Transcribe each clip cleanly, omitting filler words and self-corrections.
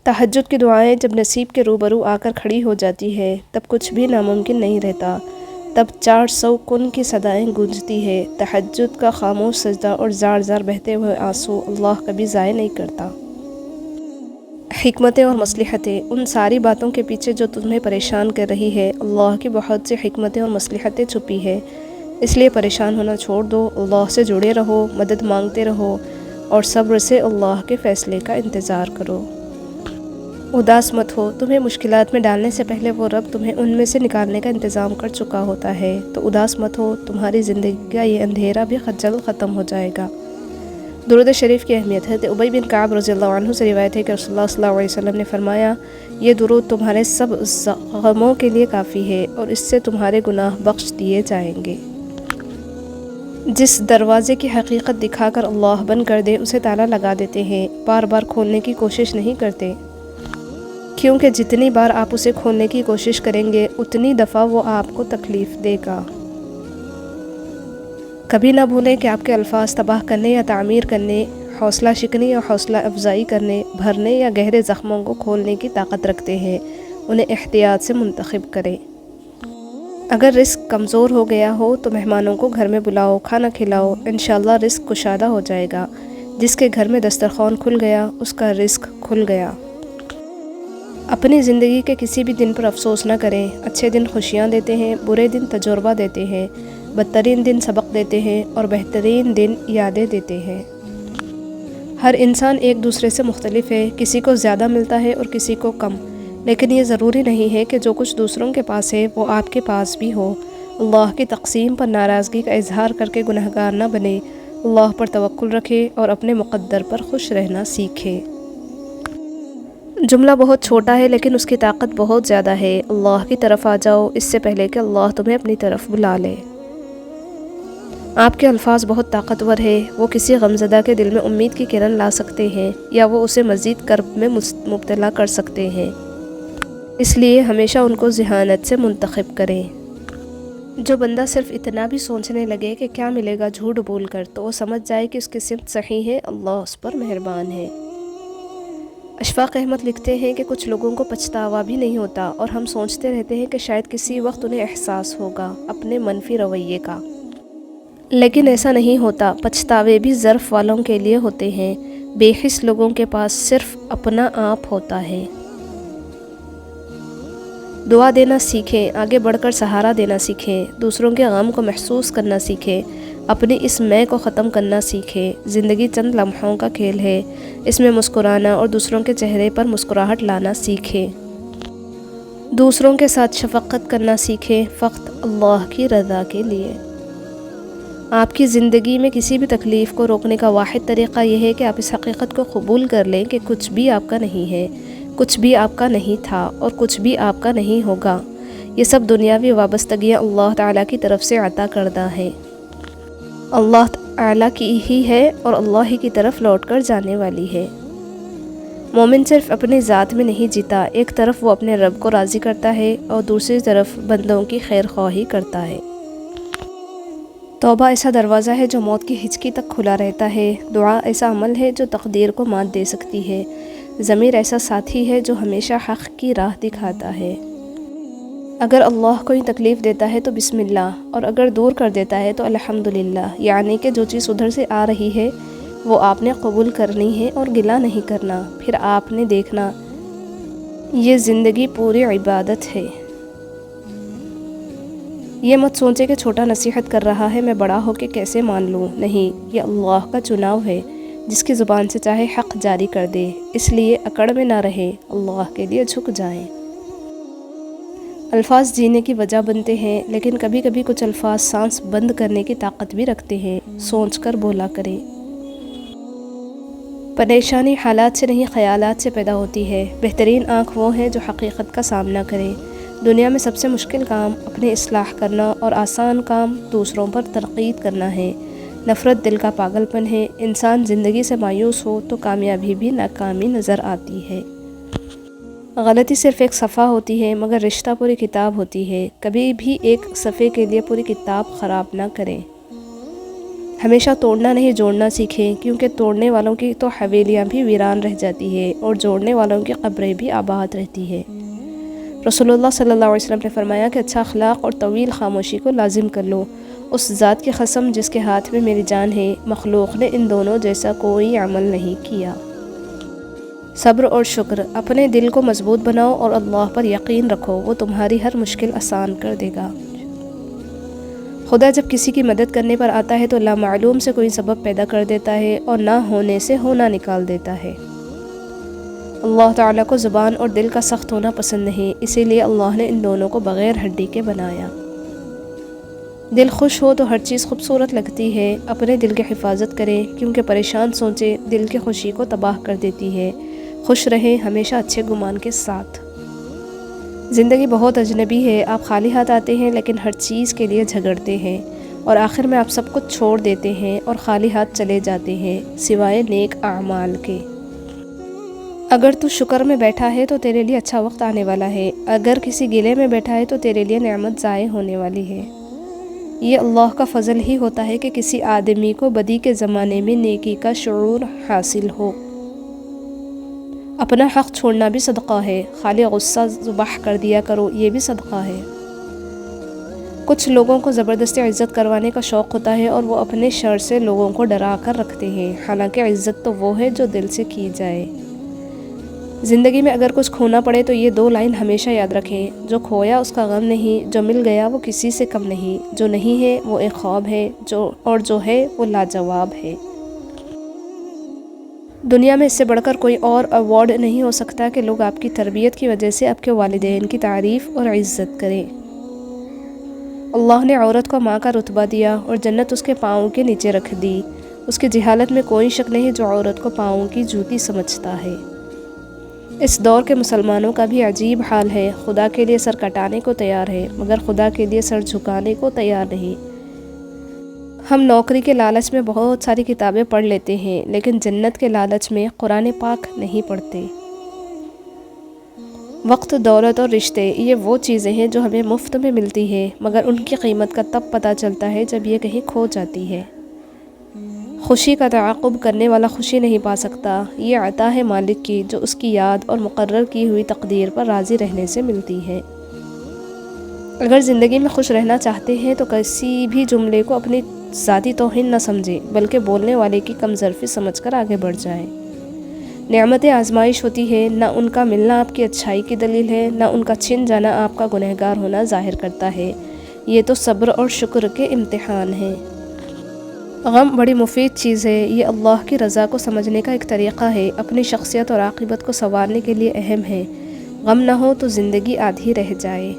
تہجد کی دعائیں جب نصیب کے روبرو آ کر کھڑی ہو جاتی ہے تب کچھ بھی ناممکن نہیں رہتا، تب 400 کن کی صدائیں گونجتی ہے۔ تہجد کا خاموش سجدہ اور زار زار بہتے ہوئے آنسو اللہ کبھی ضائع نہیں کرتا۔ حکمتیں اور مصلحتیں، ان ساری باتوں کے پیچھے جو تمہیں پریشان کر رہی ہے اللہ کی بہت سی حکمتیں اور مصلحتیں چھپی ہے، اس لیے پریشان ہونا چھوڑ دو، اللہ سے جڑے رہو، مدد مانگتے رہو اور صبر سے اللہ کے فیصلے کا انتظار کرو۔ اداس مت ہو، تمہیں مشکلات میں ڈالنے سے پہلے وہ رب تمہیں ان میں سے نکالنے کا انتظام کر چکا ہوتا ہے، تو اداس مت ہو، تمہاری زندگی کا یہ اندھیرا بھی جلد ختم ہو جائے گا۔ درود شریف کی اہمیت ہے۔ ابی بن کعب رضی اللہ عنہ سے روایت ہے کہ رسول اللہ صلی اللہ علیہ وسلم نے فرمایا، یہ درود تمہارے سب غموں کے لیے کافی ہے اور اس سے تمہارے گناہ بخش دیے جائیں گے۔ جس دروازے کی حقیقت دکھا کر اللہ بند کر دے اسے تالا لگا دیتے ہیں، بار بار کھولنے کی کوشش نہیں کرتے، کیونکہ جتنی بار آپ اسے کھولنے کی کوشش کریں گے اتنی دفعہ وہ آپ کو تکلیف دے گا۔ کبھی نہ بھولیں کہ آپ کے الفاظ تباہ کرنے یا تعمیر کرنے، حوصلہ شکنی یا حوصلہ افزائی کرنے، بھرنے یا گہرے زخموں کو کھولنے کی طاقت رکھتے ہیں، انہیں احتیاط سے منتخب کریں۔ اگر رزق کمزور ہو گیا ہو تو مہمانوں کو گھر میں بلاؤ، کھانا کھلاؤ، انشاءاللہ رزق کشادہ ہو جائے گا۔ جس کے گھر میں دسترخوان کھل گیا اس کا رزق کھل گیا۔ اپنی زندگی کے کسی بھی دن پر افسوس نہ کریں، اچھے دن خوشیاں دیتے ہیں، برے دن تجربہ دیتے ہیں، بدترین دن سبق دیتے ہیں اور بہترین دن یادیں دیتے ہیں۔ ہر انسان ایک دوسرے سے مختلف ہے، کسی کو زیادہ ملتا ہے اور کسی کو کم، لیکن یہ ضروری نہیں ہے کہ جو کچھ دوسروں کے پاس ہے وہ آپ کے پاس بھی ہو۔ اللہ کی تقسیم پر ناراضگی کا اظہار کر کے گنہگار نہ بنے، اللہ پر توکل رکھے اور اپنے مقدر پر خوش رہنا سیکھے۔ جملہ بہت چھوٹا ہے لیکن اس کی طاقت بہت زیادہ ہے۔ اللہ کی طرف آ جاؤ اس سے پہلے کہ اللہ تمہیں اپنی طرف بلا لے۔ آپ کے الفاظ بہت طاقتور ہے، وہ کسی غمزدہ کے دل میں امید کی کرن لا سکتے ہیں یا وہ اسے مزید کرب میں مبتلا کر سکتے ہیں، اس لیے ہمیشہ ان کو ذہانت سے منتخب کریں۔ جو بندہ صرف اتنا بھی سوچنے لگے کہ کیا ملے گا جھوٹ بول کر، تو وہ سمجھ جائے کہ اس کی سمت صحیح ہے، اللہ اس پر مہربان ہے۔ اشفاق احمد لکھتے ہیں کہ کچھ لوگوں کو پچھتاوا بھی نہیں ہوتا اور ہم سوچتے رہتے ہیں کہ شاید کسی وقت انہیں احساس ہوگا اپنے منفی رویے کا، لیکن ایسا نہیں ہوتا۔ پچھتاوے بھی ظرف والوں کے لیے ہوتے ہیں، بے حس لوگوں کے پاس صرف اپنا آپ ہوتا ہے۔ دعا دینا سیکھیں، آگے بڑھ کر سہارا دینا سیکھیں، دوسروں کے غم کو محسوس کرنا سیکھیں، اپنی اس میں کو ختم کرنا سیکھیں۔ زندگی چند لمحوں کا کھیل ہے، اس میں مسکرانا اور دوسروں کے چہرے پر مسکراہٹ لانا سیکھیں۔ دوسروں کے ساتھ شفقت کرنا سیکھیں، فقط اللہ کی رضا کے لیے۔ آپ کی زندگی میں کسی بھی تکلیف کو روکنے کا واحد طریقہ یہ ہے کہ آپ اس حقیقت کو قبول کر لیں کہ کچھ بھی آپ کا نہیں ہے، کچھ بھی آپ کا نہیں تھا اور کچھ بھی آپ کا نہیں ہوگا۔ یہ سب دنیاوی وابستگیاں اللہ تعالیٰ کی طرف سے عطا کردہ ہیں، اللہ تعالیٰ کی ہی ہے اور اللہ ہی کی طرف لوٹ کر جانے والی ہے۔ مومن صرف اپنی ذات میں نہیں جیتا، ایک طرف وہ اپنے رب کو راضی کرتا ہے اور دوسری طرف بندوں کی خیر خواہی کرتا ہے۔ توبہ ایسا دروازہ ہے جو موت کی ہچکی تک کھلا رہتا ہے، دعا ایسا عمل ہے جو تقدیر کو مات دے سکتی ہے، ضمیر ایسا ساتھی ہے جو ہمیشہ حق کی راہ دکھاتا ہے۔ اگر اللہ کوئی تکلیف دیتا ہے تو بسم اللہ، اور اگر دور کر دیتا ہے تو الحمدللہ، یعنی کہ جو چیز ادھر سے آ رہی ہے وہ آپ نے قبول کرنی ہے اور گلہ نہیں کرنا، پھر آپ نے دیکھنا۔ یہ زندگی پوری عبادت ہے۔ یہ مت سوچے کہ چھوٹا نصیحت کر رہا ہے، میں بڑا ہو کے کیسے مان لوں، نہیں، یہ اللہ کا چناؤ ہے، جس کی زبان سے چاہے حق جاری کر دے، اس لیے اکڑ میں نہ رہے، اللہ کے لیے جھک جائیں۔ الفاظ جینے کی وجہ بنتے ہیں، لیکن کبھی کبھی کچھ الفاظ سانس بند کرنے کی طاقت بھی رکھتے ہیں، سوچ کر بولا کریں۔ پریشانی حالات سے نہیں خیالات سے پیدا ہوتی ہے، بہترین آنکھ وہ ہے جو حقیقت کا سامنا کرے۔ دنیا میں سب سے مشکل کام اپنی اصلاح کرنا اور آسان کام دوسروں پر تنقید کرنا ہے۔ نفرت دل کا پاگل پن ہے، انسان زندگی سے مایوس ہو تو کامیابی بھی ناکامی نظر آتی ہے۔ غلطی صرف ایک صفحہ ہوتی ہے مگر رشتہ پوری کتاب ہوتی ہے، کبھی بھی ایک صفحے کے لیے پوری کتاب خراب نہ کریں۔ ہمیشہ توڑنا نہیں جوڑنا سیکھیں، کیونکہ توڑنے والوں کی تو حویلیاں بھی ویران رہ جاتی ہے اور جوڑنے والوں کی قبریں بھی آباد رہتی ہے۔ رسول اللہ صلی اللہ علیہ وسلم نے فرمایا کہ اچھا اخلاق اور طویل خاموشی کو لازم کر لو۔ اس ذات کی قسم جس کے ہاتھ میں میری جان ہے، مخلوق نے ان دونوں جیسا کوئی عمل نہیں کیا۔ صبر اور شکر، اپنے دل کو مضبوط بناؤ اور اللہ پر یقین رکھو، وہ تمہاری ہر مشکل آسان کر دے گا۔ خدا جب کسی کی مدد کرنے پر آتا ہے تو لامعلوم سے کوئی سبب پیدا کر دیتا ہے اور نہ ہونے سے ہونا نکال دیتا ہے۔ اللہ تعالیٰ کو زبان اور دل کا سخت ہونا پسند نہیں، اسی لیے اللہ نے ان دونوں کو بغیر ہڈی کے بنایا۔ دل خوش ہو تو ہر چیز خوبصورت لگتی ہے۔ اپنے دل کی حفاظت کریں، کیونکہ پریشان سوچیں دل کی خوشی کو تباہ کر دیتی ہے۔ خوش رہیں ہمیشہ اچھے گمان کے ساتھ۔ زندگی بہت اجنبی ہے، آپ خالی ہاتھ آتے ہیں لیکن ہر چیز کے لیے جھگڑتے ہیں، اور آخر میں آپ سب کچھ چھوڑ دیتے ہیں اور خالی ہاتھ چلے جاتے ہیں سوائے نیک اعمال کے۔ اگر تو شکر میں بیٹھا ہے تو تیرے لیے اچھا وقت آنے والا ہے، اگر کسی گلے میں بیٹھا ہے تو تیرے لیے نعمت ضائع ہونے والی ہے۔ یہ اللہ کا فضل ہی ہوتا ہے کہ کسی آدمی کو بدی کے زمانے میں نیکی کا شعور حاصل ہو۔ اپنا حق چھوڑنا بھی صدقہ ہے، خالی غصہ ذبح کر دیا کرو، یہ بھی صدقہ ہے۔ کچھ لوگوں کو زبردستی عزت کروانے کا شوق ہوتا ہے اور وہ اپنے شر سے لوگوں کو ڈرا کر رکھتے ہیں، حالانکہ عزت تو وہ ہے جو دل سے کی جائے۔ زندگی میں اگر کچھ کھونا پڑے تو یہ 2 لائن ہمیشہ یاد رکھیں: جو کھویا اس کا غم نہیں، جو مل گیا وہ کسی سے کم نہیں، جو نہیں ہے وہ ایک خواب ہے، جو ہے وہ لاجواب ہے۔ دنیا میں اس سے بڑھ کر کوئی اور ایوارڈ نہیں ہو سکتا کہ لوگ آپ کی تربیت کی وجہ سے آپ کے والدین کی تعریف اور عزت کریں۔ اللہ نے عورت کو ماں کا رتبہ دیا اور جنت اس کے پاؤں کے نیچے رکھ دی۔ اس کی جہالت میں کوئی شک نہیں جو عورت کو پاؤں کی جوتی سمجھتا ہے۔ اس دور کے مسلمانوں کا بھی عجیب حال ہے، خدا کے لیے سر کٹانے کو تیار ہے مگر خدا کے لیے سر جھکانے کو تیار نہیں۔ ہم نوکری کے لالچ میں بہت ساری کتابیں پڑھ لیتے ہیں لیکن جنت کے لالچ میں قرآن پاک نہیں پڑھتے۔ وقت، دولت اور رشتے، یہ وہ چیزیں ہیں جو ہمیں مفت میں ملتی ہے مگر ان کی قیمت کا تب پتہ چلتا ہے جب یہ کہیں کھو جاتی ہے۔ خوشی کا تعاقب کرنے والا خوشی نہیں پا سکتا، یہ عطا ہے مالک کی جو اس کی یاد اور مقرر کی ہوئی تقدیر پر راضی رہنے سے ملتی ہے۔ اگر زندگی میں خوش رہنا چاہتے ہیں تو کسی بھی جملے کو اپنی ذاتی توہین نہ سمجھیں بلکہ بولنے والے کی کم ظرفی سمجھ کر آگے بڑھ جائیں۔ نعمتیں آزمائش ہوتی ہے، نہ ان کا ملنا آپ کی اچھائی کی دلیل ہے، نہ ان کا چھن جانا آپ کا گنہگار ہونا ظاہر کرتا ہے۔ یہ تو صبر اور شکر کے امتحان ہیں۔ غم بڑی مفید چیز ہے، یہ اللہ کی رضا کو سمجھنے کا ایک طریقہ ہے، اپنی شخصیت اور عاقبت کو سنوارنے کے لیے اہم ہے۔ غم نہ ہو تو زندگی آدھی رہ جائے۔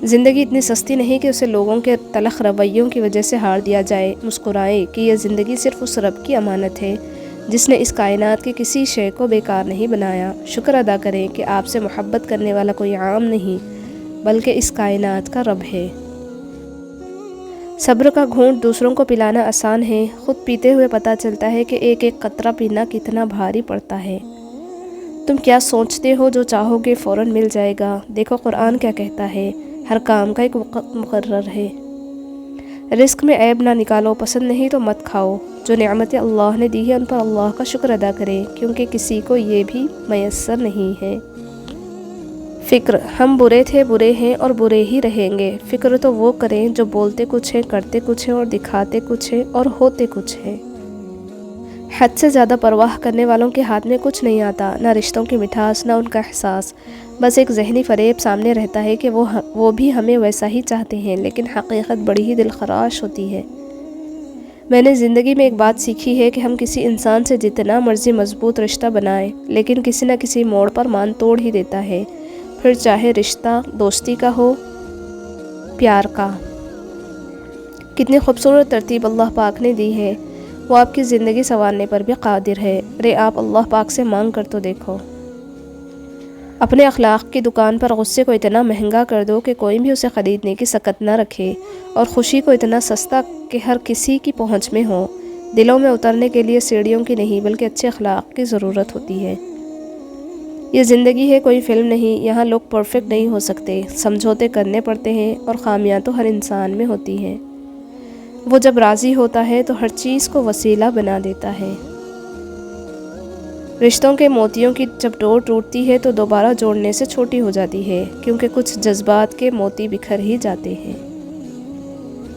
زندگی اتنی سستی نہیں کہ اسے لوگوں کے تلخ رویوں کی وجہ سے ہار دیا جائے۔ مسکرائیں کہ یہ زندگی صرف اس رب کی امانت ہے جس نے اس کائنات کی کسی شے کو بیکار نہیں بنایا۔ شکر ادا کریں کہ آپ سے محبت کرنے والا کوئی عام نہیں بلکہ اس کائنات کا رب ہے۔ صبر کا گھونٹ دوسروں کو پلانا آسان ہے، خود پیتے ہوئے پتہ چلتا ہے کہ ایک ایک قطرہ پینا کتنا بھاری پڑتا ہے۔ تم کیا سوچتے ہو جو چاہو گے فوراً مل جائے گا۔ دیکھو قرآن کیا کہتا ہے، ہر کام کا ایک وقت مقرر ہے۔ رزق میں عیب نہ نکالو، پسند نہیں تو مت کھاؤ۔ جو نعمتیں اللہ نے دی ہے ان پر اللہ کا شکر ادا کریں کیونکہ کسی کو یہ بھی میسر نہیں ہے۔ فکر، ہم برے تھے، برے ہیں اور برے ہی رہیں گے۔ فکر تو وہ کریں جو بولتے کچھ ہیں، کرتے کچھ ہیں اور دکھاتے کچھ ہیں اور ہوتے کچھ ہیں۔ حد سے زیادہ پرواہ کرنے والوں کے ہاتھ میں کچھ نہیں آتا، نہ رشتوں کی مٹھاس، نہ ان کا احساس، بس ایک ذہنی فریب سامنے رہتا ہے کہ وہ بھی ہمیں ویسا ہی چاہتے ہیں، لیکن حقیقت بڑی ہی دلخراش ہوتی ہے۔ میں نے زندگی میں ایک بات سیکھی ہے کہ ہم کسی انسان سے جتنا مرضی مضبوط رشتہ بنائیں لیکن کسی نہ کسی موڑ پر مان توڑ ہی دیتا ہے، پھر چاہے رشتہ دوستی کا ہو، پیار کا۔ کتنی خوبصورت ترتیب اللہ پاک نے دی ہے، وہ آپ کی زندگی سنوارنے پر بھی قادر ہے۔ آپ اللہ پاک سے مانگ کر تو دیکھو۔ اپنے اخلاق کی دکان پر غصے کو اتنا مہنگا کر دو کہ کوئی بھی اسے خریدنے کی سکت نہ رکھے، اور خوشی کو اتنا سستا کہ ہر کسی کی پہنچ میں ہو۔ دلوں میں اترنے کے لیے سیڑھیوں کی نہیں بلکہ اچھے اخلاق کی ضرورت ہوتی ہے۔ یہ زندگی ہے، کوئی فلم نہیں، یہاں لوگ پرفیکٹ نہیں ہو سکتے، سمجھوتے کرنے پڑتے ہیں اور خامیاں تو ہر انسان میں ہوتی ہیں۔ وہ جب راضی ہوتا ہے تو ہر چیز کو وسیلہ بنا دیتا ہے۔ رشتوں کے موتیوں کی جب ڈور ٹوٹتی ہے تو دوبارہ جوڑنے سے چھوٹی ہو جاتی ہے، کیونکہ کچھ جذبات کے موتی بکھر ہی جاتے ہیں۔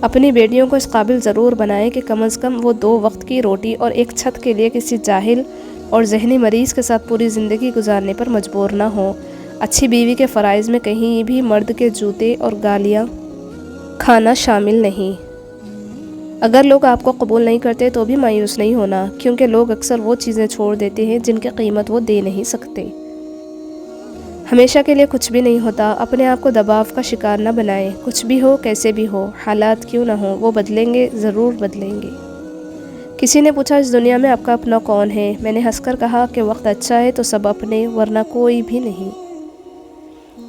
اپنی بیٹیوں کو اس قابل ضرور بنائیں کہ کم از کم وہ 2 وقت کی روٹی اور ایک چھت کے لیے کسی جاہل اور ذہنی مریض کے ساتھ پوری زندگی گزارنے پر مجبور نہ ہوں۔ اچھی بیوی کے فرائض میں کہیں بھی مرد کے جوتے اور گالیاں کھانا شامل نہیں۔ اگر لوگ آپ کو قبول نہیں کرتے تو بھی مایوس نہیں ہونا، کیونکہ لوگ اکثر وہ چیزیں چھوڑ دیتے ہیں جن کی قیمت وہ دے نہیں سکتے۔ ہمیشہ کے لیے کچھ بھی نہیں ہوتا، اپنے آپ کو دباؤ کا شکار نہ بنائیں۔ کچھ بھی ہو، کیسے بھی ہو، حالات کیوں نہ ہوں، وہ بدلیں گے، ضرور بدلیں گے۔ کسی نے پوچھا اس دنیا میں آپ کا اپنا کون ہے؟ میں نے ہنس کر کہا کہ وقت اچھا ہے تو سب اپنے، ورنہ کوئی بھی نہیں۔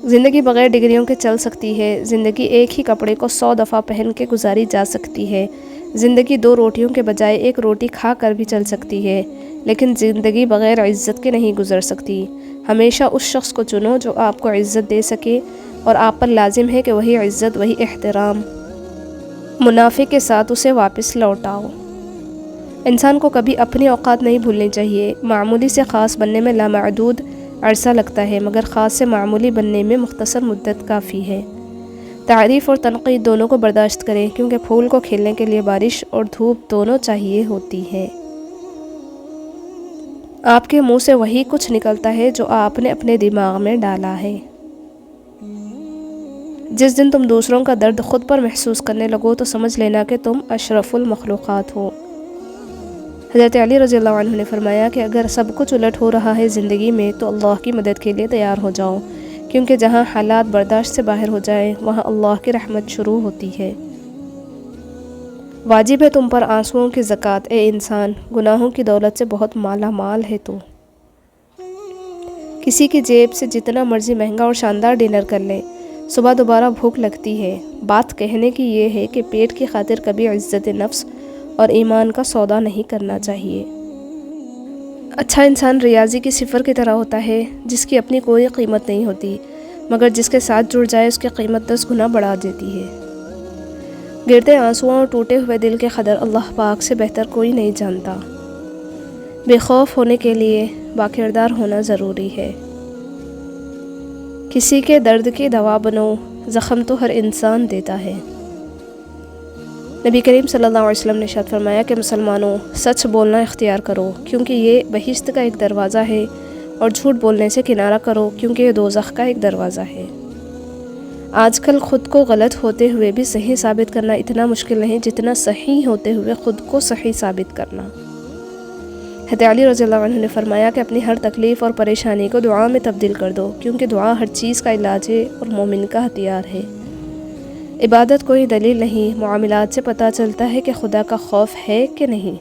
زندگی بغیر ڈگریوں کے چل سکتی ہے، زندگی ایک ہی کپڑے کو 100 دفعہ پہن کے گزاری جا سکتی ہے، زندگی 2 روٹیوں کے بجائے 1 روٹی کھا کر بھی چل سکتی ہے، لیکن زندگی بغیر عزت کے نہیں گزر سکتی۔ ہمیشہ اس شخص کو چنو جو آپ کو عزت دے سکے، اور آپ پر لازم ہے کہ وہی عزت، وہی احترام منافع کے ساتھ اسے واپس لوٹاؤ۔ انسان کو کبھی اپنی اوقات نہیں بھولنی چاہیے۔ معمولی سے خاص بننے میں لامحدود عرصہ لگتا ہے، مگر خاص سے معمولی بننے میں مختصر مدت کافی ہے۔ تعریف اور تنقید دونوں کو برداشت کریں، کیونکہ پھول کو کھیلنے کے لیے بارش اور دھوپ دونوں چاہیے ہوتی ہے۔ آپ کے منہ سے وہی کچھ نکلتا ہے جو آپ نے اپنے دماغ میں ڈالا ہے۔ جس دن تم دوسروں کا درد خود پر محسوس کرنے لگو تو سمجھ لینا کہ تم اشرف المخلوقات ہو۔ حضرت علی رضی اللہ عنہ نے فرمایا کہ اگر سب کچھ الٹ ہو رہا ہے زندگی میں تو اللہ کی مدد کے لیے تیار ہو جاؤ، کیونکہ جہاں حالات برداشت سے باہر ہو جائیں وہاں اللہ کی رحمت شروع ہوتی ہے۔ واجب ہے تم پر آنسوؤں کی زکوٰۃ اے انسان، گناہوں کی دولت سے بہت مالا مال ہے تو۔ کسی کی جیب سے جتنا مرضی مہنگا اور شاندار ڈنر کر لیں، صبح دوبارہ بھوک لگتی ہے۔ بات کہنے کی یہ ہے کہ پیٹ کی خاطر کبھی عزت نفس اور ایمان کا سودا نہیں کرنا چاہیے۔ اچھا انسان ریاضی کی صفر کی طرح ہوتا ہے، جس کی اپنی کوئی قیمت نہیں ہوتی، مگر جس کے ساتھ جڑ جائے اس کی قیمت 10 گنا بڑھا دیتی ہے۔ گرتے آنسوؤں اور ٹوٹے ہوئے دل کے قدر اللہ پاک سے بہتر کوئی نہیں جانتا۔ بے خوف ہونے کے لیے باکردار ہونا ضروری ہے۔ کسی کے درد کی دوا بنو، زخم تو ہر انسان دیتا ہے۔ نبی کریم صلی اللہ علیہ وسلم نے ارشاد فرمایا کہ مسلمانوں، سچ بولنا اختیار کرو، کیونکہ یہ بہشت کا ایک دروازہ ہے، اور جھوٹ بولنے سے کنارہ کرو، کیونکہ یہ دوزخ کا ایک دروازہ ہے۔ آج کل خود کو غلط ہوتے ہوئے بھی صحیح ثابت کرنا اتنا مشکل نہیں جتنا صحیح ہوتے ہوئے خود کو صحیح ثابت کرنا۔ حضرت علی رضی اللہ عنہ نے فرمایا کہ اپنی ہر تکلیف اور پریشانی کو دعا میں تبدیل کر دو، کیونکہ دعا ہر چیز کا علاج ہے اور مومن کا ہتھیار ہے۔ عبادت کوئی دلیل نہیں، معاملات سے پتہ چلتا ہے کہ خدا کا خوف ہے کہ نہیں۔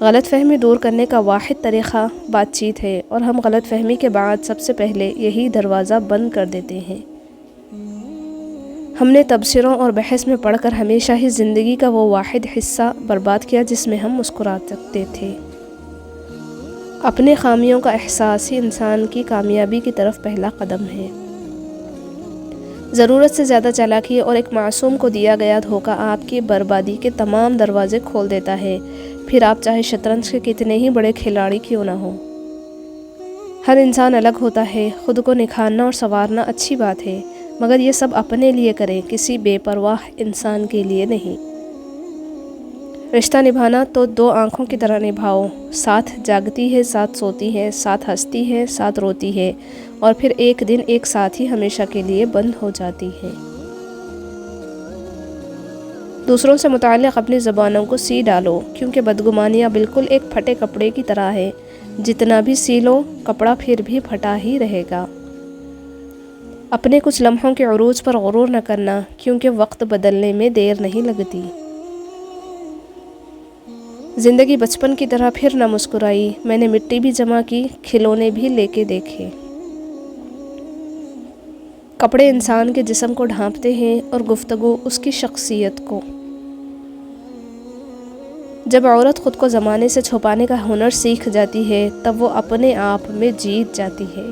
غلط فہمی دور کرنے کا واحد طریقہ بات چیت ہے، اور ہم غلط فہمی کے بعد سب سے پہلے یہی دروازہ بند کر دیتے ہیں۔ ہم نے تبصروں اور بحث میں پڑھ کر ہمیشہ ہی زندگی کا وہ واحد حصہ برباد کیا جس میں ہم مسکرا سکتے تھے۔ اپنے خامیوں کا احساس ہی انسان کی کامیابی کی طرف پہلا قدم ہے۔ ضرورت سے زیادہ چالاکی اور ایک معصوم کو دیا گیا دھوکہ آپ کی بربادی کے تمام دروازے کھول دیتا ہے، پھر آپ چاہے شطرنج کے کتنے ہی بڑے کھلاڑی کیوں نہ ہوں۔ ہر انسان الگ ہوتا ہے، خود کو نکھارنا اور سنوارنا اچھی بات ہے، مگر یہ سب اپنے لیے کریں، کسی بے پرواہ انسان کے لیے نہیں۔ رشتہ نبھانا تو 2 آنکھوں کی طرح نبھاؤ، ساتھ جاگتی ہے، ساتھ سوتی ہے، ساتھ ہنستی ہے، ساتھ روتی ہے، اور پھر ایک دن ایک ساتھ ہی ہمیشہ کے لیے بند ہو جاتی ہے۔ دوسروں سے متعلق اپنی زبانوں کو سی ڈالو، کیونکہ بدگمانیاں بالکل ایک پھٹے کپڑے کی طرح ہے، جتنا بھی سی لو کپڑا پھر بھی پھٹا ہی رہے گا۔ اپنے کچھ لمحوں کے عروج پر غرور نہ کرنا، کیونکہ وقت بدلنے میں دیر نہیں لگتی۔ زندگی بچپن کی طرح پھر نہ مسکرائی، میں نے مٹی بھی جمع کی، کھلونے بھی لے کے دیکھے۔ کپڑے انسان کے جسم کو ڈھانپتے ہیں اور گفتگو اس کی شخصیت کو۔ جب عورت خود کو زمانے سے چھپانے کا ہنر سیکھ جاتی ہے تب وہ اپنے آپ میں جیت جاتی ہے۔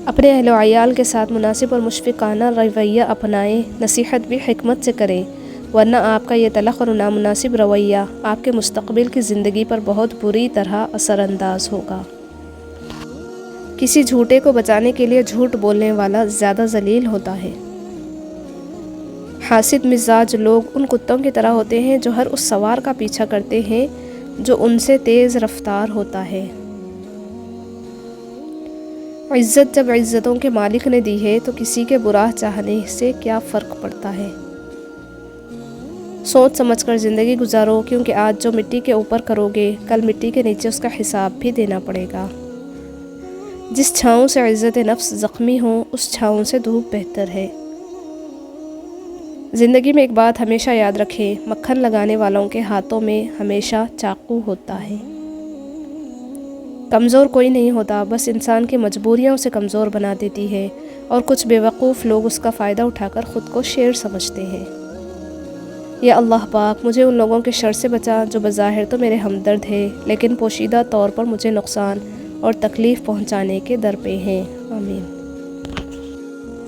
اپنے اہل و عیال کے ساتھ مناسب اور مشفقانہ رویہ اپنائیں، نصیحت بھی حکمت سے کریں، ورنہ آپ کا یہ تلخ اور نامناسب رویہ آپ کے مستقبل کی زندگی پر بہت بری طرح اثر انداز ہوگا۔ کسی جھوٹے کو بچانے کے لیے جھوٹ بولنے والا زیادہ ذلیل ہوتا ہے۔ حاسد مزاج لوگ ان کتوں کی طرح ہوتے ہیں جو ہر اس سوار کا پیچھا کرتے ہیں جو ان سے تیز رفتار ہوتا ہے۔ عزت جب عزتوں کے مالک نے دی ہے تو کسی کے برا چاہنے سے کیا فرق پڑتا ہے۔ سوچ سمجھ کر زندگی گزارو، کیونکہ آج جو مٹی کے اوپر کرو گے کل مٹی کے نیچے اس کا حساب بھی دینا پڑے گا۔ جس چھاؤں سے عزت نفس زخمی ہو اس چھاؤں سے دھوپ بہتر ہے۔ زندگی میں ایک بات ہمیشہ یاد رکھیں، مکھن لگانے والوں کے ہاتھوں میں ہمیشہ چاقو ہوتا ہے۔ کمزور کوئی نہیں ہوتا، بس انسان کی مجبوریاں اسے کمزور بنا دیتی ہے، اور کچھ بیوقوف لوگ اس کا فائدہ اٹھا کر خود کو شیر سمجھتے ہیں۔ یا اللہ پاک مجھے ان لوگوں کے شر سے بچا جو بظاہر تو میرے ہمدرد ہے لیکن پوشیدہ طور پر مجھے نقصان اور تکلیف پہنچانے کے در پہ ہیں، آمین۔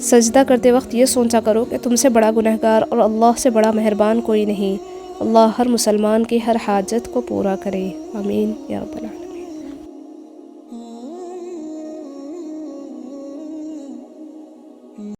سجدہ کرتے وقت یہ سوچا کرو کہ تم سے بڑا گنہگار اور اللہ سے بڑا مہربان کوئی نہیں۔ اللہ ہر مسلمان کی ہر حاجت کو پورا کرے، آمین یا رب العالمین۔